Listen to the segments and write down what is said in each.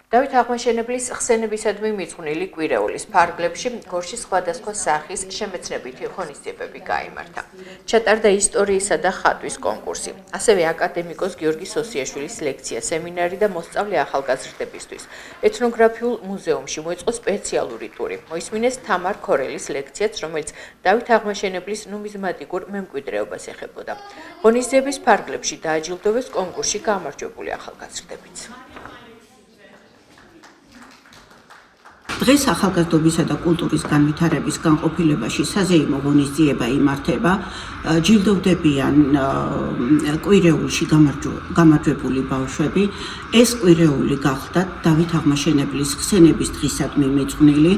დავით აღმაშენებლის ხსენებისადმი მიძღვნილი კვირეულის ფარგლებში გორში სხვადასხვა სახის შემეცნებითი ღონისძიებები გაიმართა. ჩატარდა ისტორიისა და ხატვის კონკურსი, ასევე აკადემიკოს გიორგი სოსიაშვილის ლექცია, სემინარი და მოსწავლე ახალგაზრდებისთვის. ეთნოგრაფიულ მუზეუმში მოეწყო სპეციალური ტური. მოისმინეს თამარ ქორელის ლექციაც, რომელიც დავით აღმაშენებლის ნუმიზმატიკურ მემკვიდრეობას ეხებოდა. ღონისძიების ფარგლებში დააჯილდოვეს კონკურსში გამარჯვებული ახალგაზრდებიც. დღეს ახალგაზრდობისა და კულტურის განვითარების განყოფილებაში საზეიმო ღონისძიება იმართება. ჯილდოვდებიან კვირეულში გამარჯვებული ბავშვები. ეს კვირეული გახლდათ დავით აღმაშენებლის ხსენების დღისადმი მიძღვნილი.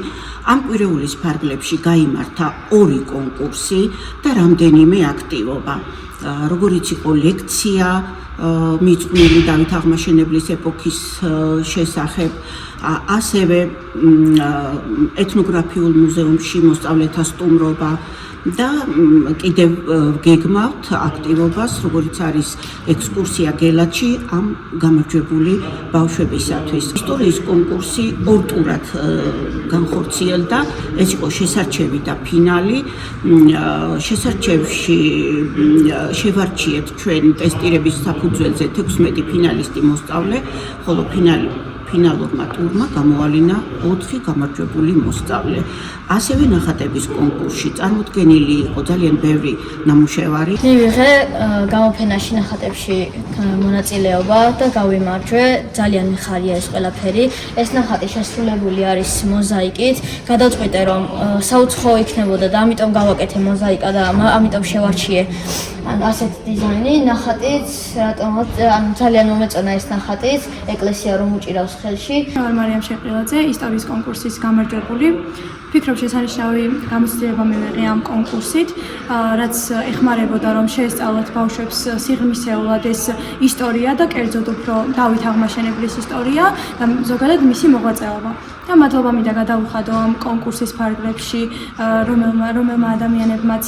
ამ კვირეულის ფარგლებში გაიმართა 2 კონკურსი და რამდენიმე აქტივობა. როგორიც იყო ლექცია მიძღვნილი დავით აღმაშენებლის ეპოქის შესახებ, ასევე ეთნოგრაფიულ მუზეუმში მოსწავლეთა სტუმრობა და კიდევ გეგმავთ აქტივობას, როგორიც არის ექსკურსია გელათში ამ გამარჯვებული ბავშვებისათვის. ისტორიის კონკურსი 2 ტურად განხორციელდა, ეს იყო შესარჩევი და ფინალი. შესარჩევში შევარჩიეთ ჩვენ ტესტირების საფუძველზე 16 ფინალისტი მოსწავლე, ხოლო ფინალურმა ტურმა გამოავლინა 4 გამარჯვებული მოსწავლე. ასევე ნახატების კონკურსში წარმოდგენილი იყო ძალიან ბევრი ნამუშევარი. მივიღე გამოფენაში ნახატებში მონაწილეობა და გავიმარჯვე. ძალიან მიხარია ეს ყველაფერი. ეს ნახატი შესრულებული არის მოზაიკით. გადავწყვიტე რომ საუცხოო იქნებოდა და ამიტომ გავაკეთე მოზაიკა და ამიტომ შევარჩიე ასეთ დიზაინი. ნახატიც რატომაც ძალიან მომეწონა ეს ნახატიც. ეკლესია რომ უჭირავს ხელში. მარიამ შეყრილაძე, ისტორიის კონკურსის გამარჯვებული. ვფიქრობ შესანიშნავი გამოცდილება მივიღე ამ კონკურსით, რაც ეხმარებოდა რომ შეესწავლოთ ბავშვებს სიღრმისეულად ეს ისტორია და კერძოდ უფრო დავით აღმაშენებლის ისტორია და ზოგადად მისი მოღვაწეობა. და მადლობა მინდა გადავუხადო ამ კონკურსის ფარგლებში რომელმა ადამიანებმაც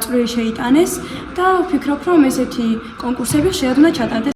წვრილი შეიტანეს და ვფიქრობ რომ ესეთი კონკურსები ხშირად უნდა ჩატარდეს